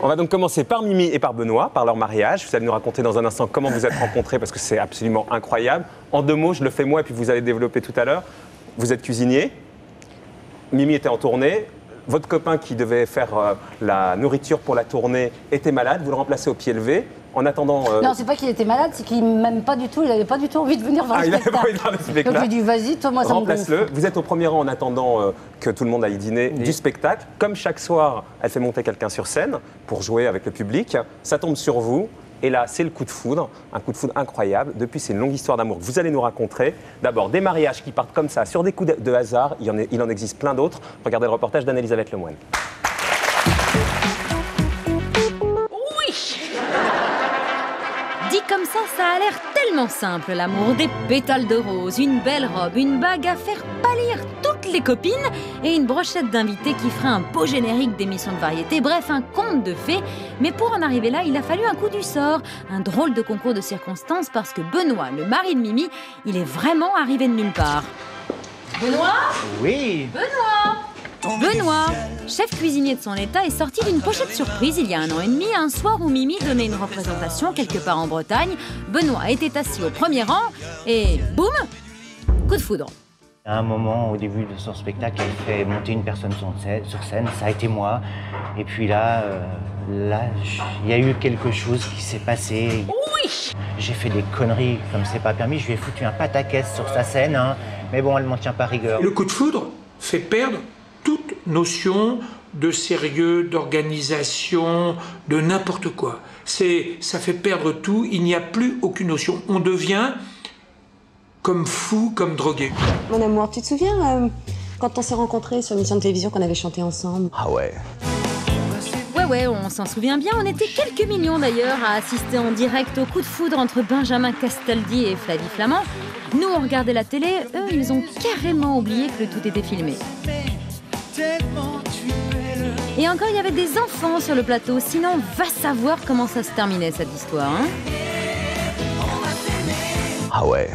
On va donc commencer par Mimi et par Benoît, par leur mariage. Vous allez nous raconter dans un instant comment vous êtes rencontrés, parce que c'est absolument incroyable. En 2 mots, je le fais moi, et puis vous allez développer tout à l'heure. Vous êtes cuisinier. Mimi était en tournée. Votre copain qui devait faire la nourriture pour la tournée était malade. Vous le remplacez au pied levé. En attendant... Non, c'est pas qu'il était malade, c'est qu'il m'aime pas du tout. Il n'avait pas du tout envie de venir voir le spectacle. Il n'avait pas envie de voir le spectacle. Donc je lui ai dit, vas-y, toi, moi, ça me remplace-le. Vous êtes au premier rang en attendant que tout le monde aille dîner du spectacle. Comme chaque soir, elle fait monter quelqu'un sur scène pour jouer avec le public. Ça tombe sur vous. Et là, c'est le coup de foudre, un coup de foudre incroyable. Depuis, c'est une longue histoire d'amour que vous allez nous raconter. D'abord, des mariages qui partent comme ça, sur des coups de hasard. Il en existe plein d'autres. Regardez le reportage d'Anne-Elisabeth Lemoine. Dit comme ça a l'air tellement simple, l'amour. Des pétales de rose, une belle robe, une bague à faire pâlir toutes les copines et une brochette d'invités qui ferait un beau générique d'émission de variété. Bref, un conte de fées. Mais pour en arriver là, il a fallu un coup du sort. Un drôle de concours de circonstances parce que Benoît, le mari de Mimi, il est vraiment arrivé de nulle part. Benoît ? Oui. Benoît, chef cuisinier de son état, est sorti d'une pochette surprise il y a 1 an et demi, un soir où Mimi donnait une représentation quelque part en Bretagne. Benoît était assis au premier rang et boum, coup de foudre. À un moment, au début de son spectacle, elle fait monter une personne sur scène, ça a été moi. Et puis là, il y a eu quelque chose qui s'est passé. Oui. J'ai fait des conneries comme c'est pas permis, je lui ai foutu un pataquès sur sa scène, hein. Mais bon, elle m'en tient pas rigueur. Le coup de foudre fait perdre toute notion de sérieux, d'organisation, de n'importe quoi. Ça fait perdre tout, il n'y a plus aucune notion. On devient comme fou, comme drogué. Mon amour, tu te souviens quand on s'est rencontrés sur une émission de télévision qu'on avait chanté ensemble? Ah ouais. Ouais, on s'en souvient bien. On était quelques millions d'ailleurs à assister en direct au coup de foudre entre Benjamin Castaldi et Flavie Flamand. Nous, on regardait la télé, eux, ils ont carrément oublié que le tout était filmé. Et encore, il y avait des enfants sur le plateau, sinon va savoir comment ça se terminait cette histoire. Hein. Ah ouais.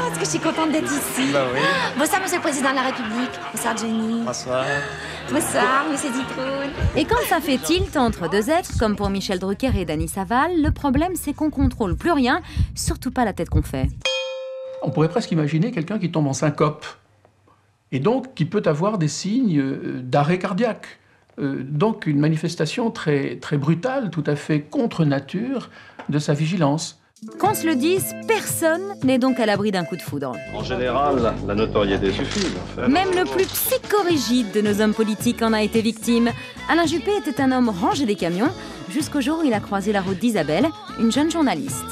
Est-ce que je suis contente d'être ici? Bah oui. Bonsoir, monsieur le président de la République. Bonsoir, Jenny. Bonsoir. Bonsoir, monsieur Zitroun. Et quand ça fait tilt entre 2 êtres, comme pour Michel Drucker et Dany Saval, le problème c'est qu'on contrôle plus rien, surtout pas la tête qu'on fait. On pourrait presque imaginer quelqu'un qui tombe en syncope et donc qui peut avoir des signes d'arrêt cardiaque. Donc une manifestation très, très brutale, tout à fait contre nature de sa vigilance. Qu'on se le dise, personne n'est donc à l'abri d'un coup de foudre. En général, la notoriété suffit. En fait. Même le plus psychorigide de nos hommes politiques en a été victime. Alain Juppé était un homme rangé des camions, jusqu'au jour où il a croisé la route d'Isabelle, une jeune journaliste.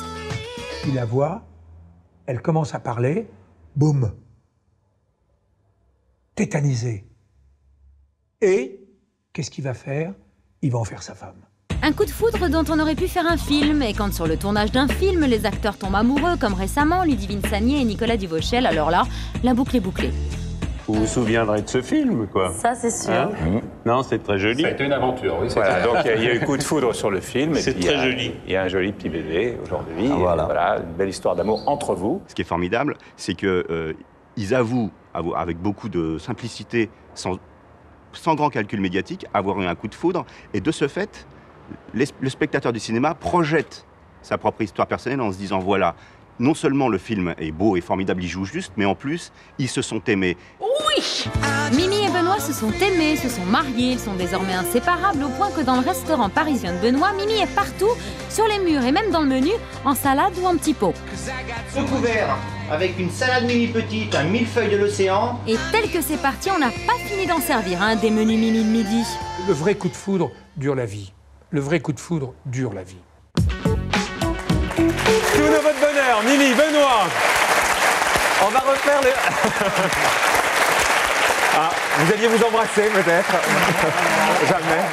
Il la voit, elle commence à parler, boum, tétanisé. Et qu'est-ce qu'il va faire? Il va en faire sa femme. Un coup de foudre dont on aurait pu faire un film, et quand sur le tournage d'un film, les acteurs tombent amoureux, comme récemment Ludivine Sagnier et Nicolas Duvauchel, alors là, la boucle est bouclée. Vous vous souviendrez de ce film, quoi. Ça, c'est sûr. Hein? Non, c'est très joli. Ça a été une aventure, oui. Voilà, donc il y a eu coup de foudre sur le film. C'est très joli. Il y a un joli petit bébé aujourd'hui. Ah, voilà. Voilà, une belle histoire d'amour entre vous. Ce qui est formidable, c'est qu'ils avouent, avec beaucoup de simplicité, sans grand calcul médiatique, avoir eu un coup de foudre. Et de ce fait, le spectateur du cinéma projette sa propre histoire personnelle en se disant, voilà, non seulement le film est beau et formidable, il joue juste, mais en plus, ils se sont aimés. Oui! Mimi et Benoît se sont aimés, se sont mariés, ils sont désormais inséparables, au point que dans le restaurant parisien de Benoît, Mimi est partout, sur les murs et même dans le menu, en salade ou en petits pots. Sous couvert, avec une salade mini petite, un millefeuille de l'océan. Et tel que c'est parti, on n'a pas fini d'en servir, hein, des menus Mimi de midi. Le vrai coup de foudre dure la vie. Le vrai coup de foudre dure la vie. Tout de votre bonheur, Mimi, Benoît. On va refaire les... Ah, vous alliez vous embrasser peut-être? Jamais.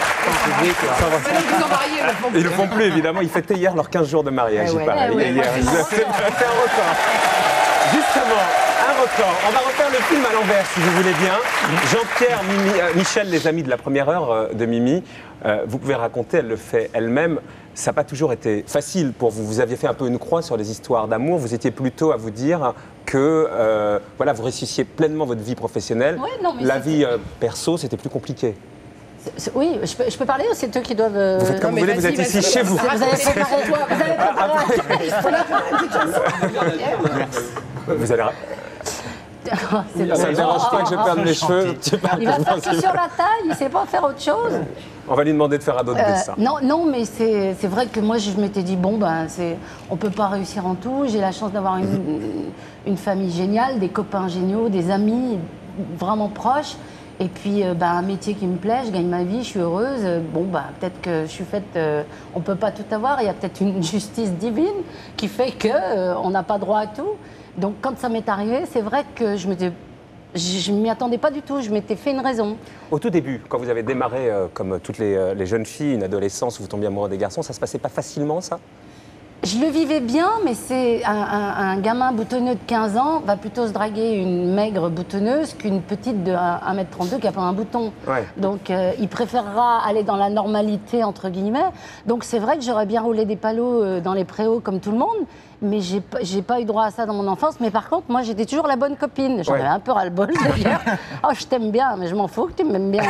Ils ne le font plus, évidemment. Ils fêtaient hier leurs 15 jours de mariage. C'est un record. Justement, un record. On va refaire le film à l'envers, si vous voulez bien. Jean-Pierre, Michel, les amis de la première heure de Mimi, vous pouvez raconter, elle le fait elle-même. Ça n'a pas toujours été facile pour vous. Vous aviez fait un peu une croix sur les histoires d'amour. Vous étiez plutôt à vous dire que voilà, vous réussissiez pleinement votre vie professionnelle. Ouais, non, mais la vie perso, c'était plus compliqué. Oui, je peux parler ou c'est eux qui doivent... Vous faites comme vous voulez, vous êtes ici chez vous. Vous avez préparé... Vous allez... Ça ne dérange pas que je perde mes cheveux. Il va faire que sur la taille, il ne sait pas faire autre chose. On va lui demander de faire un autre dessin. Non, mais c'est vrai que moi, je m'étais dit, bon, ben, on ne peut pas réussir en tout. J'ai la chance d'avoir une famille géniale, des copains géniaux, des amis vraiment proches. Et puis, un métier qui me plaît, je gagne ma vie, je suis heureuse. Peut-être que je suis faite... on ne peut pas tout avoir. Il y a peut-être une justice divine qui fait qu'on n'a pas droit à tout. Donc, quand ça m'est arrivé, c'est vrai que je ne m'y attendais pas du tout. Je m'étais fait une raison. Au tout début, quand vous avez démarré, comme toutes les jeunes filles, une adolescence où vous tombiez amoureux des garçons, ça se passait pas facilement, ça? Je le vivais bien, mais c'est un gamin boutonneux de 15 ans va plutôt se draguer une maigre boutonneuse qu'une petite de 1m32 qui n'a pas un bouton. Ouais. Donc, il préférera aller dans la normalité, entre guillemets. Donc, c'est vrai que j'aurais bien roulé des palos dans les préaux comme tout le monde, mais j'ai pas eu droit à ça dans mon enfance. Mais par contre, moi, j'étais toujours la bonne copine. J'en avais un peu ras-le-bol, d'ailleurs. Oh, je t'aime bien, mais je m'en fous que tu m'aimes bien.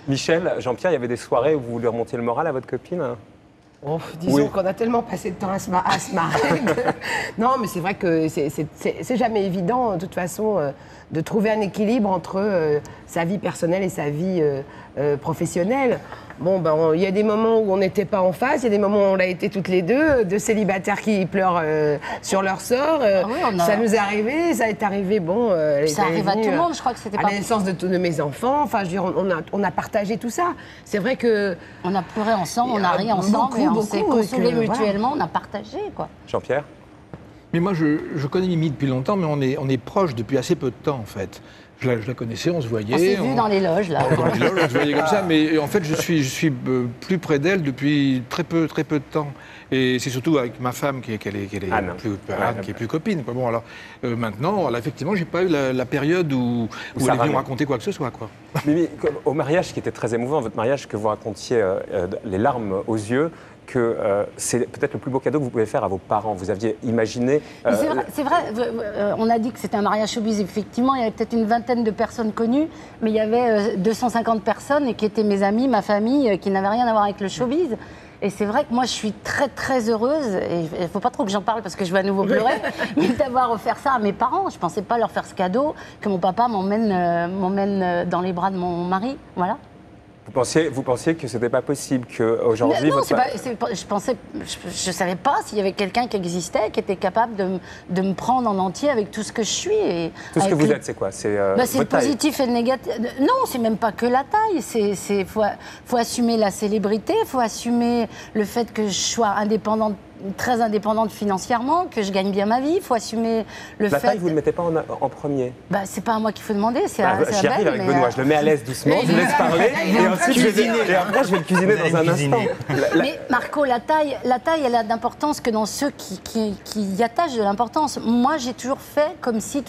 Michel, Jean-Pierre, il y avait des soirées où vous lui remontiez le moral à votre copine? Disons qu'on a tellement passé de temps à se marrer. Non, mais c'est vrai que c'est jamais évident, de toute façon, de trouver un équilibre entre sa vie personnelle et sa vie professionnelle. Il y a des moments où on n'était pas en phase, il y a des moments où on l'a été toutes les deux célibataires qui pleurent sur leur sort. Ça nous est arrivé, ça est arrivé, ça arrive à tout le monde, je crois que c'était pas... À la naissance de mes enfants, enfin, je veux dire, on a partagé tout ça. C'est vrai que... On a pleuré ensemble, on a ri ensemble, on s'est consolé mutuellement, on a partagé, quoi. Jean-Pierre? Mais moi, je connais Mimi depuis longtemps, mais on est proches depuis assez peu de temps, en fait. Je la connaissais, on se voyait. On s'est vu dans les loges, là. Dans les loges, on se voyait comme ça, mais en fait, je suis plus près d'elle depuis très peu de temps. Et c'est surtout avec ma femme qui est plus copine. Quoi. Bon, alors, maintenant, effectivement, j'ai pas eu la période où elle est venue me raconter quoi que ce soit. Quoi. Mimi, au mariage, qui était très émouvant, votre mariage, que vous racontiez les larmes aux yeux, que c'est peut-être le plus beau cadeau que vous pouvez faire à vos parents. Vous aviez imaginé... C'est vrai, on a dit que c'était un mariage showbiz. Effectivement, il y avait peut-être une vingtaine de personnes connues, mais il y avait 250 personnes et qui étaient mes amis, ma famille, qui n'avaient rien à voir avec le showbiz. Et c'est vrai que moi, je suis très, très heureuse, et il ne faut pas trop que j'en parle parce que je vais à nouveau pleurer, mais d'avoir offert ça à mes parents. Je ne pensais pas leur faire ce cadeau, que mon papa m'emmène dans les bras de mon mari. Voilà. Vous pensiez que c'était pas possible qu'aujourd'hui... Non, je savais pas s'il y avait quelqu'un qui existait, qui était capable de me prendre en entier avec tout ce que je suis. Et tout ce que vous êtes, c'est quoi? C'est le positif et le négatif. Non, c'est même pas que la taille. Faut assumer la célébrité, faut assumer le fait que je sois indépendante, très indépendante financièrement, que je gagne bien ma vie. Il faut assumer le fait... La taille, vous ne le mettez pas en premier? C'est pas à moi qu'il faut demander, c'est J'y arrive avec Benoît, je le mets à l'aise doucement, je le laisse parler, et ensuite après je vais le cuisiner dans un instant. Mais Marco, la taille, elle a d'importance que dans ceux qui y attachent de l'importance. Moi, j'ai toujours fait comme si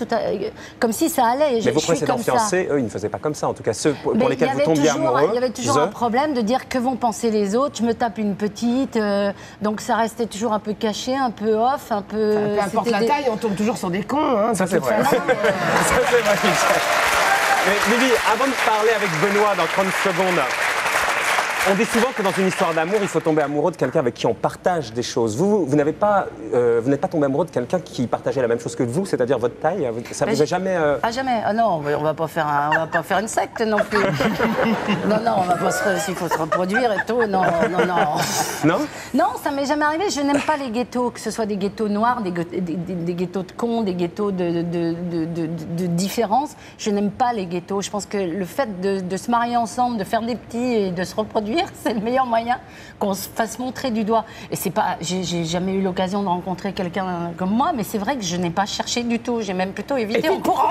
ça allait. Mais vos précédents fiancés, eux, ils ne faisaient pas comme ça, en tout cas ceux pour lesquels vous tombiez amoureux. Il y avait toujours un problème de dire que vont penser les autres, je me tape une petite, donc ça restait toujours un peu caché, un peu off, un peu... Peu importe la taille, on tombe toujours sur des cons. Hein, ça, c'est vrai. Ça, c'est vrai, Michel. Mais Lily, avant de parler avec Benoît dans 30 secondes, on dit souvent que dans une histoire d'amour, il faut tomber amoureux de quelqu'un avec qui on partage des choses. Vous n'êtes pas tombé amoureux de quelqu'un qui partageait la même chose que vous, c'est-à-dire votre taille? Ça vous a jamais... Ah, jamais. Ah non, on va pas faire une secte non plus. non, on va pas s'il faut se reproduire et tout, non. Non? Non, ça m'est jamais arrivé. Je n'aime pas les ghettos, que ce soit des ghettos noirs, des ghettos de cons, des ghettos de différence. Je n'aime pas les ghettos. Je pense que le fait de se marier ensemble, de faire des petits et de se reproduire, c'est le meilleur moyen qu'on se fasse montrer du doigt. Et c'est pas, j'ai jamais eu l'occasion de rencontrer quelqu'un comme moi, mais c'est vrai que je n'ai pas cherché du tout. J'ai même plutôt évité en courant.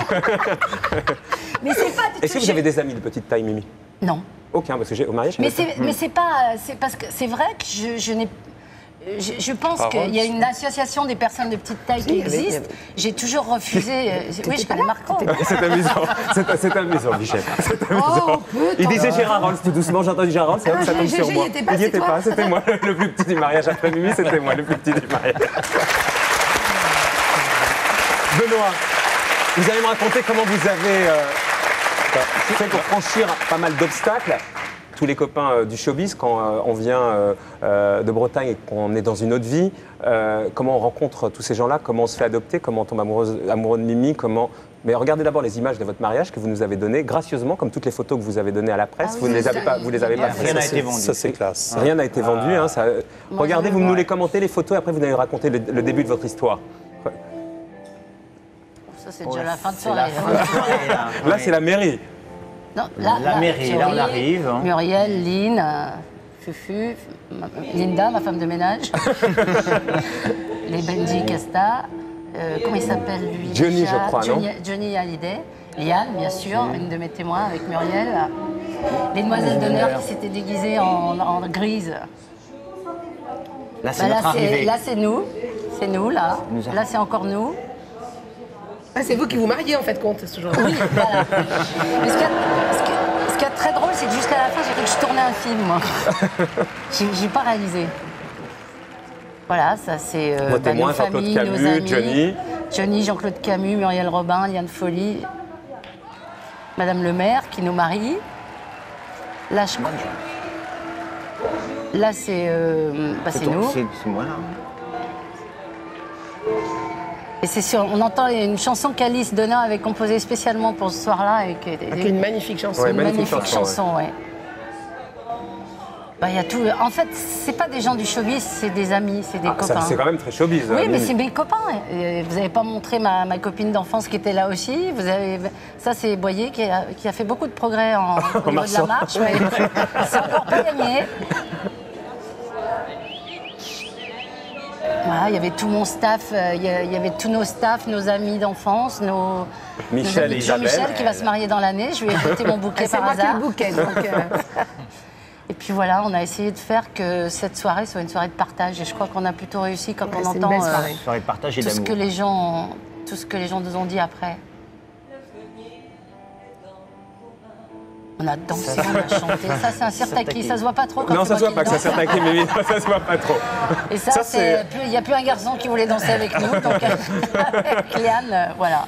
Mais c'est pas. Est-ce que vous avez des amis de petite taille, Mimi? Non. Aucun, parce que au mariage. Mais c'est pas, c'est parce que c'est vrai que je n'ai. Je pense qu'il y a une association des personnes de petite taille qui existe. J'ai toujours refusé. Oui, je connais Marco. C'est amusant. C'est amusant, Michel. C'est amusant. Il disait Gérard Rolls tout doucement. J'ai entendu Gérard Rolls, c'est ça tombe sur moi. Il n'y était pas. C'était moi le plus petit du mariage. Après Mimi, c'était moi le plus petit du mariage. Benoît, vous allez me raconter comment vous avez C'est pour franchir pas mal d'obstacles. Tous les copains du showbiz, quand on vient de Bretagne et qu'on est dans une autre vie, comment on rencontre tous ces gens-là, comment on se fait adopter, comment on tombe amoureux de Mimi, comment... Mais regardez d'abord les images de votre mariage que vous nous avez données gracieusement, comme toutes les photos que vous avez données à la presse. Vous ne les avez pas, Rien n'a été vendu. Ça, c'est classe. Rien n'a été vendu. Hein, ça... Regardez, vous nous les commentez, les photos, et après vous allez raconter le début de votre histoire. Ça, c'est déjà la fin de soirée. Là, c'est la mairie. Non, la mairie, là on arrive. Muriel, Lynn, Fufu, Linda, ma femme de ménage, les Benji Casta, comment il s'appelle lui Johnny, déjà je crois, non Johnny Hallyday, Liane, bien sûr, une de mes témoins avec Muriel, les demoiselles d'honneur qui s'étaient déguisées en grise. Là, c'est notre arrivée. Là, c'est nous, là. Là, c'est encore nous. Ah, c'est vous qui vous mariez en fait, compte, ce jour-là. Oui, voilà. Mais ce qui est très drôle, c'est que jusqu'à la fin, j'ai cru que je tournais un film, moi. J'ai pas réalisé. Voilà, ça c'est témoins, nos familles, Jean-Claude nos Camus, amis. Johnny, Jean-Claude Camus, Muriel Robin, Liane Folly, Madame le maire qui nous marie. Là, là c'est nous. C'est moi là. Et c'est sûr, on entend une chanson qu'Alice Donat avait composée spécialement pour ce soir-là. Avec une magnifique chanson. Une magnifique chanson, ouais. Bah, y a tout. En fait, c'est pas des gens du showbiz, c'est des amis, c'est des copains. C'est quand même très showbiz. Oui, mais c'est mes copains. Vous n'avez pas montré ma copine d'enfance qui était là aussi. Ça, c'est Boyer qui a fait beaucoup de progrès au niveau de la marche, mais c'est encore pas gagné. Voilà, il y avait tout mon staff, il y avait tous nos staffs, nos amis d'enfance, Michel et Isabelle. Jean-Michel qui va se marier dans l'année. Je lui ai prêté mon bouquet par hasard. C'est moi qui ai le bouquet, donc... Et puis voilà, on a essayé de faire que cette soirée soit une soirée de partage. Et je crois qu'on a plutôt réussi quand on entend une soirée de partage et tout ce que les gens nous ont dit après. On a dansé, on a chanté. Ça, c'est un sirtaki. Ça se voit pas trop quand non, ça se voit pas que c'est un sirtaki, mais ça se voit pas trop. Et ça il n'y a plus un garçon qui voulait danser avec nous. Donc, avec Liane, voilà.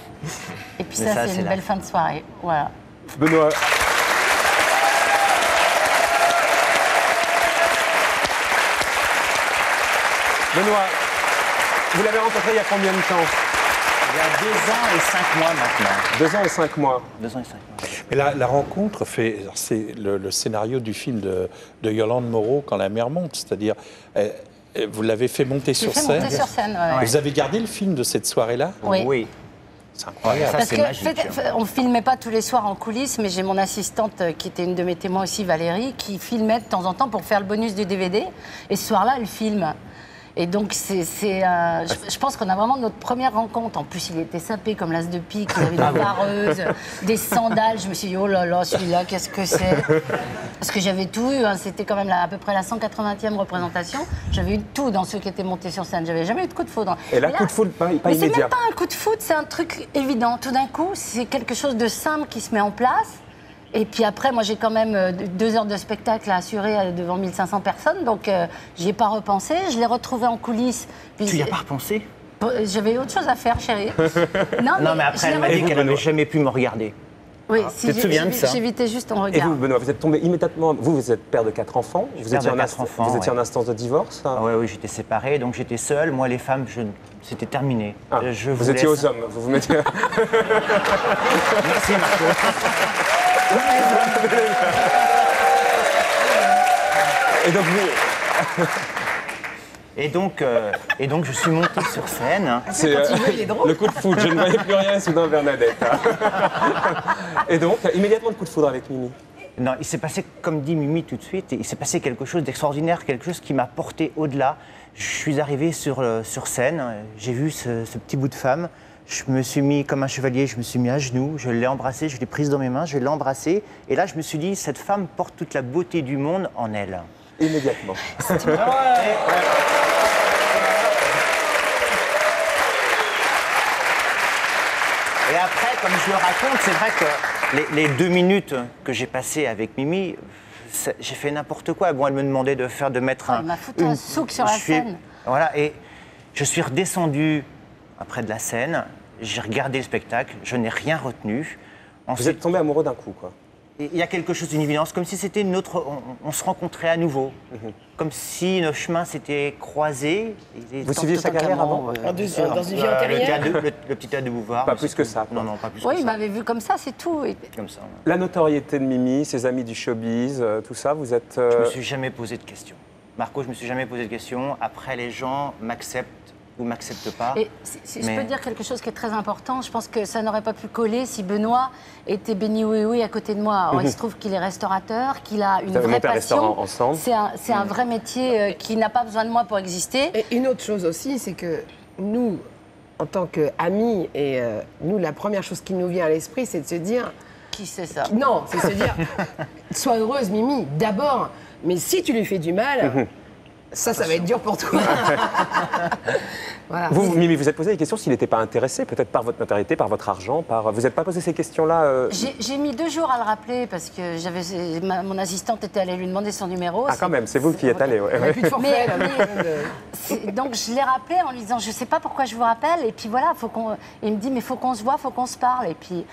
Et puis ça, c'est une belle fin de soirée. Voilà. Benoît. Benoît, vous l'avez rencontré il y a combien de temps? Il y a 2 ans et 5 mois maintenant. 2 ans et 5 mois. 2 ans et 5 mois. Mais la rencontre c'est le scénario du film de Yolande Moreau, Quand la mer monte, c'est-à-dire vous l'avez fait monter sur scène. Monter sur scène, ouais. Vous avez gardé le film de cette soirée-là? Oui. C'est incroyable. Parce que on ne filmait pas tous les soirs en coulisses, mais j'ai mon assistante qui était une de mes témoins aussi, Valérie, qui filmait de temps en temps pour faire le bonus du DVD. Et ce soir-là, elle filme. Et donc, je pense qu'on a vraiment notre première rencontre. En plus, il était sapé comme l'as de pique, il avait des vareuses, des sandales. Je me suis dit, oh là là, celui-là, qu'est-ce que c'est? Parce que j'avais tout eu, hein. C'était quand même à peu près la 180e représentation. J'avais eu tout dans ceux qui étaient montés sur scène. J'avais jamais eu de coup de foudre. Et là, coup de foudre, pas mais immédiat. c'est même pas un coup de foudre, c'est un truc évident. Tout d'un coup, c'est quelque chose de simple qui se met en place. Et puis après, moi, j'ai quand même 2 heures de spectacle à assurer devant 1500 personnes, donc j'y ai pas repensé. Je l'ai retrouvé en coulisses. Puis tu n'y as pas repensé? J'avais autre chose à faire, chérie. Non, mais après, elle m'a dit qu'elle n'avait jamais pu me regarder. Oui, tu te souviens de ça? J'évitais juste ton regard. Et vous, Benoît, vous êtes tombé immédiatement... Vous êtes père de 4 enfants. Vous étiez en instance de divorce. Oui, j'étais séparé, donc j'étais seul. Moi, les femmes, c'était terminé. Vous étiez aux hommes. Vous mettiez... Merci, Marco. Et donc je suis monté sur scène. C'est le coup de foudre. Je ne voyais plus rien soudain Bernadette. Et donc immédiatement le coup de foudre avec Mimi. Non, il s'est passé, comme dit Mimi tout de suite, il s'est passé quelque chose d'extraordinaire, quelque chose qui m'a porté au-delà. Je suis arrivé sur scène, j'ai vu ce petit bout de femme. Je me suis mis comme un chevalier, je me suis mis à genoux, je l'ai embrassée, je l'ai prise dans mes mains, je l'ai embrassée. Et là, je me suis dit, cette femme porte toute la beauté du monde en elle. Immédiatement. Et après, comme je le raconte, c'est vrai que les 2 minutes que j'ai passées avec Mimi, j'ai fait n'importe quoi. Bon, elle me demandait de mettre Elle m'a foutu un souk sur la scène. Voilà, et je suis redescendu après de la scène, j'ai regardé le spectacle, je n'ai rien retenu. Vous êtes tombé amoureux d'un coup, quoi. Il y a quelque chose, une évidence, comme si c'était une autre... On se rencontrait à nouveau. Comme si nos chemins s'étaient croisés. Vous suiviez sa carrière avant Dans une vie antérieure. Le petit théâtre de Bouvard. Pas plus que ça. Non, non, pas plus Oui, que ça. il m'avait vu comme ça, c'est tout. Comme ça. La notoriété de Mimi, ses amis du showbiz, tout ça, vous êtes... Je me suis jamais posé de questions. Marco, je me suis jamais posé de questions. Après, les gens m'acceptent ou m'acceptent pas. Et si je peux dire quelque chose qui est très important, je pense que ça n'aurait pas pu coller si Benoît était béni oui à côté de moi. Alors, il se trouve qu'il est restaurateur, qu'il a une vraie passion. Ensemble. C'est un vrai métier qui n'a pas besoin de moi pour exister. Et une autre chose aussi, c'est que nous, en tant qu'amis, et nous, la première chose qui nous vient à l'esprit, c'est de se dire... Qui c'est ça? Non, c'est se dire, sois heureuse, Mimi, d'abord. Mais si tu lui fais du mal... Ça va être dur pour toi. Voilà. Vous, Mimi, vous êtes posé des questions s'il n'était pas intéressé, peut-être par votre notoriété, par votre argent, Vous n'êtes pas posé ces questions-là J'ai mis 2 jours à le rappeler parce que mon assistante était allée lui demander son numéro. Ah, quand même, c'est vous qui y êtes allé. On n'a plus de forfait. Donc je l'ai rappelé en lui disant je ne sais pas pourquoi je vous rappelle. Et puis voilà, il me dit mais il faut qu'on se voit, il faut qu'on se parle. Et puis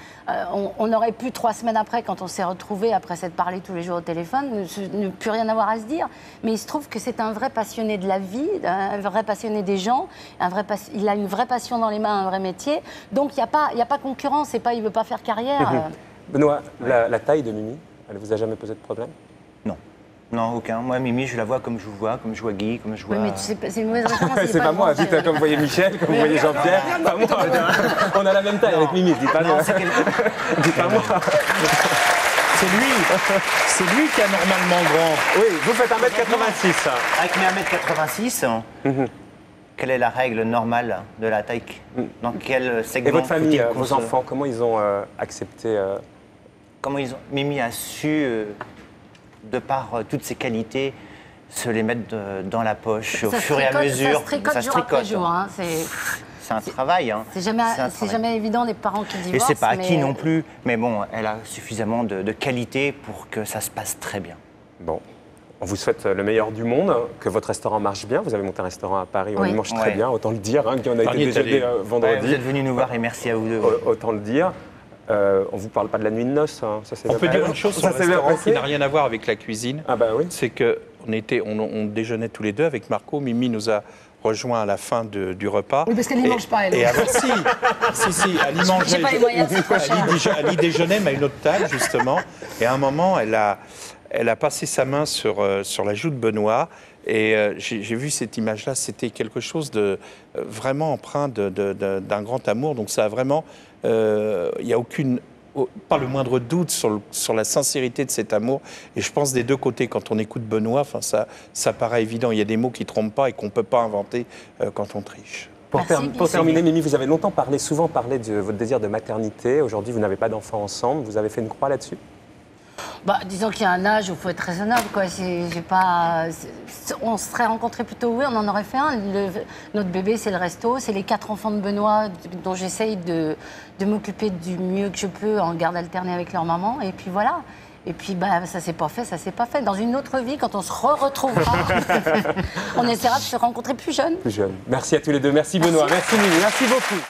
on aurait pu 3 semaines après, quand on s'est retrouvés, après s'être parlé tous les jours au téléphone, ne plus rien avoir à se dire. Mais il se trouve que c'est un vrai passionné de la vie, un vrai passionné des gens, il a une vraie passion dans les mains, un vrai métier. Donc il n'y a pas concurrence, il ne veut pas faire carrière. Benoît, la taille de Mimi, elle ne vous a jamais posé de problème? Non. Non, aucun. Moi, Mimi, je la vois comme je vous vois, comme je vois Guy, comme je vois... Oui, mais tu sais, c'est une mauvaise référence. C'est pas moi, dites comme vous voyez Michel, comme vous voyez Jean-Pierre. Pas moi. On a la même taille avec Mimi, dites pas moi. Dites pas moi. C'est lui qui a normalement grand. Oui, vous faites 1m86. Avec mes 1m86, quelle est la règle normale de la taille? Dans quel segment? Et votre famille, vos enfants, comment ils ont accepté Comment ils ont... Mimi a su, de par toutes ses qualités, se les mettre dans la poche au fur et à mesure. Ça se tricote jour après jour. Hein. C'est un travail. Hein. C'est jamais évident des parents qui divorcent. Et c'est pas acquis non plus. Mais bon, elle a suffisamment de qualité pour que ça se passe très bien. Bon. On vous souhaite le meilleur du monde, que votre restaurant marche bien. Vous avez monté un restaurant à Paris, on y mange très bien, autant le dire, hein, qu'on a été déjeuner vendredi. Vous êtes venus nous voir et merci à vous deux. Autant le dire. On ne vous parle pas de la nuit de noces. Hein. On peut dire une chose sur le restaurant qui n'a rien à voir avec la cuisine. Ah bah oui. C'est qu'on déjeunait tous les deux avec Marco. Mimi nous a rejoint à la fin du repas. Oui, parce qu'elle n'y mange pas, elle. Et alors, si, elle y mangeait. J'ai pas les moyens, c'est trop cher. Elle y déjeunait, mais à une autre table, justement. Et à un moment, elle a passé sa main sur la joue de Benoît. Et j'ai vu cette image-là, c'était quelque chose de vraiment empreint d'un grand amour. Donc ça a vraiment... Il n'y a pas le moindre doute sur la sincérité de cet amour. Et je pense des deux côtés, quand on écoute Benoît, ça paraît évident. Il y a des mots qui ne trompent pas et qu'on ne peut pas inventer quand on triche. Pour terminer, Mimi, vous avez longtemps souvent parlé de votre désir de maternité. Aujourd'hui, vous n'avez pas d'enfant ensemble. Vous avez fait une croix là-dessus? Disons qu'il y a un âge où il faut être raisonnable. Quoi. On se serait rencontrés plutôt, oui, on en aurait fait un. Notre bébé, c'est le resto. C'est les 4 enfants de Benoît dont j'essaye de m'occuper du mieux que je peux en garde alternée avec leur maman. Et puis voilà. Et puis ça s'est pas fait. Dans une autre vie, quand on se retrouvera, on essaiera de se rencontrer plus jeune. Merci à tous les deux. Merci Benoît. Merci Mimi. Merci beaucoup.